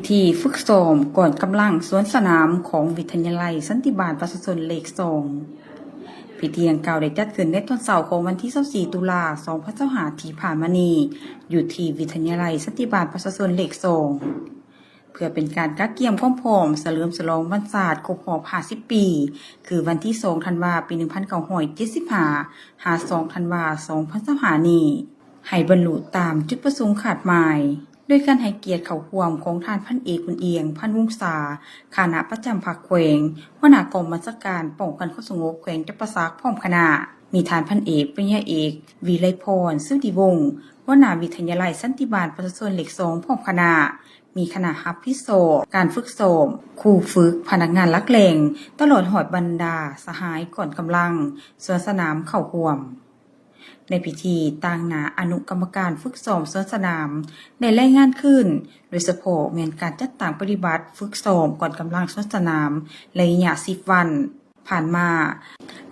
ธีฝึกซ้อมก่อนกำลังสวนสนามของวิทยาลัยสันติบาลประชาชนเลข2พิธีดังกล่าวได้จัดขึ้นในตอนเช้าของวันที่24ตุลาคม2565ที่ผ่านมานี้อยู่ที่วิทยาลัยสันติบาลประชาชนเลข2เพื่อเป็นการกักเกี่ยมความพร้อมเฉลิมฉลองวันศาสตร์ครบรอบ50ปีคือวันที่2ธันวาคมปี1975 52ธันวาคม2025นี้ให้บรรลุตามจุดประสงค์ขาดหมายโดยการให้เกียรติเข้าร่วมของท่านพันเอกบุญเอียงพันวงศาคณะประจำภาคแขวงหัวหน้ากองบัญชาการป้องกันความสงบแขวงจำปาสักพร้อมคณะมีท่านพันเอกปริญญาเอกวิไลพรสุทธิวงศ์หัวหน้าวิทยาลัยสันติบาลประชาชนเลข2พร้อมคณะมีคณะฮับพิโซการฝึกซ้อมครูฝึกพนักงานลักแหล่งตลอดหอดบรรดาสหายก่อนกำลังสวนสนามเข้าร่วมในพิธีต่างหน้าอนุกรรมการฝึกซ้อมสวนสนามได้รายงานขึ้นโดยเฉพาะแม่นการจัดตั้งปฏิบัติฝึกซ้อมก่อนกำลังสวนสนามระยะ10 วันผ่านมา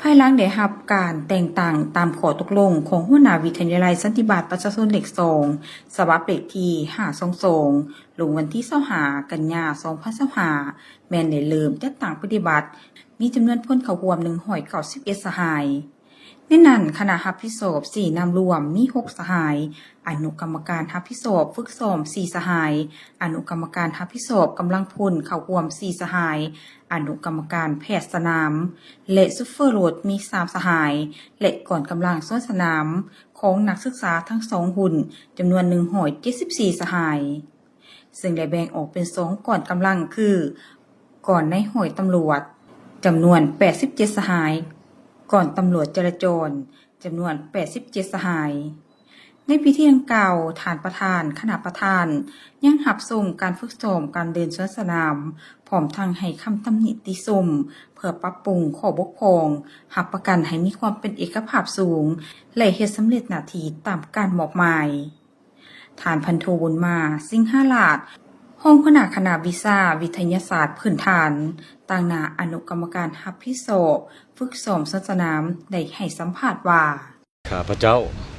ภายหลังได้รับการแต่งตั้งตามข้อตกลงของหัวหน้าวิทยาลัยสันติบาลประชาชนเลข2ฉบับเลขที่522ลงวันที่25กันยายน2025แม่นได้เริ่มจัดตั้งปฏิบัติมีจำนวนคนเข้าร่วม191สหายในนั้นคณะรับผิดชอบ4นำรวมมี6สหายอนุกรรมการรับผิดชอบฝึกซ้อม4สหายอนุกรรมการรับผิดชอบกำลังพลเข้าร่วม4สหายอนุกรรมการแพทย์สนามและซุปเปอร์โรดมี3สหายและก่อนกำลังสวนสนามของนักศึกษาทั้ง2หุ่นจำนวน174สหายซึ่งได้แบ่งออกเป็น2ก่อนกำลังคือก่อนในหน่วยตำรวจจำนวน87สหายก่อนตำรวจจราจรจำนวน87สหายในพิธีดังกล่าวฐานประธานคณะประธานยังรับชมการฝึกซ้อมการเดินสวนสนามพร้อมทั้งให้คำตำหนิติชมเพื่อปรับปรุงข้อบกพร่องรับประกันให้มีความเป็นเอกภาพสูงและเฮ็ดสำเร็จหน้าที่ตามการมอบหมายฐานพันโทบุญมาสิงหราชห้องคณะคณะวิชาวิทยาศาสตร์พื้นฐานต่างหน้าอนุกรรมการรับผิดชอบฝึกซ้อมสวนสนามได้ให้สัมภาษณ์ว่าข้าพเจ้า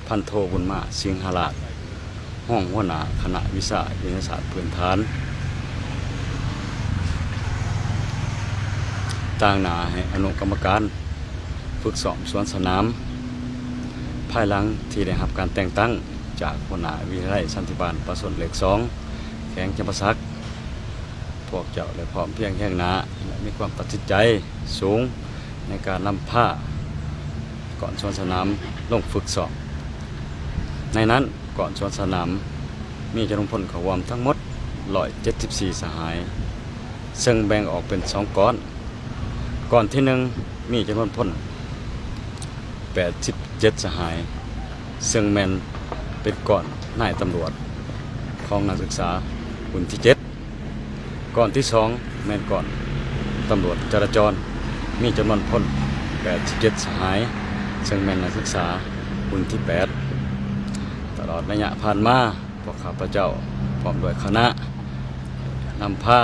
พันโทบุญมาสิงหราชห้องหัวหน้าคณะวิชาวิทยาศาสตร์พื้นฐานต่างหน้าให้อนุกรรมการฝึกซ้อมสวนสนามภายหลังที่ได้รับการแต่งตั้งจากหัวหน้าวิทยาลัยสันติบาลประชาชนเลข2แขวงจำปาสักพวกเจ้าได้พร้อมเพียงแห่งหน้าและมีความตัดสินใจสูงในการนำผ้าก่อนสวนสนามลงฝึกซ้อมในนั้นก่อนสวนสนามมีจำนวนพลเข้าร่วมทั้งหมด174สหายซึ่งแบ่งออกเป็น2ก่อนที่1มีจำนวนพล87สหายซึ่งแม่นเป็นก่อนนายตำรวจของนักศึกษารุ่นที่7ก่อนที่2แม่นก่อนตำรวจจราจรมีจำนวนพล87สหายซึ่งแม่นนักศึกษารุ่นที่8ตลอดระยะผ่านมาพวกข้าพเจ้าพร้อมด้วยคณะนำผ้า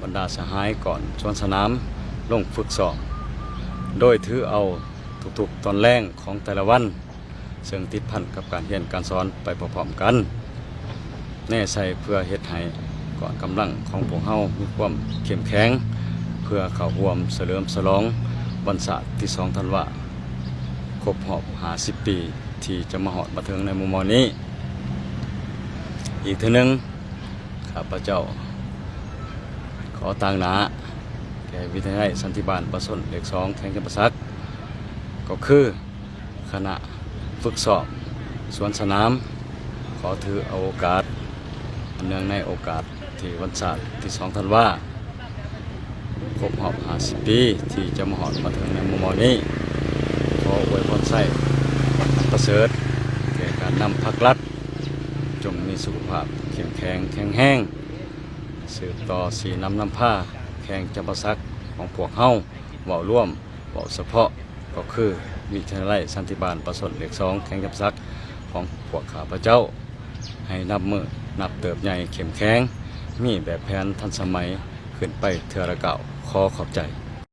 บรรดาสหายก่อนสวนสนามลงฝึกซ้อมโดยถือเอาทุกๆตอนแรงของแต่ละวันซึ่งติดพันกับการเรียนการสอนไปพร้อมๆกันแน่ใส่เพื่อเฮ็ดให้ก่อนกำลังของพวกเฮามีความเข้มแข็งเพื่อเข้าร่วมเฉลิมฉลองวันศาสตร์ที่2ธันวาคมครบรอบ50ปีที่จะมาฮอดมาถึงในมุมมองนี้อีกทีนึงข้าพเจ้าขอต่างหน้าแก่วิทยาลัยสันติบาลประชาชนเลข2แขวงจำปาสักก็คือคณะฝึกซ้อมสวนสนามขอถือเอาโอกาสเนื่องในโอกาสที่วันศาสตร์ที่2ธันวาครบรอบ50ปีที่จะมาฮอดมาถึงในมุมมองนี้ขออวยพรใส่ประเสริฐแก่การนำภาครัฐจงมีสุขภาพเข้มแข็งแข็งแรงสืบต่อสีนำผ้าแข่งจำปาสักของพวกเฮาเว้าร่วมเว้าเฉพาะก็คือวิทยาลัยสันติบาลประชาชนเลข2แขวงจำปาสักของพวกข้าพเจ้าให้นับมือนับเติบใหญ่เข้มแข็งมีแบบแผนทันสมัยขึ้นไปเทื่อละก้าวขอขอบใจ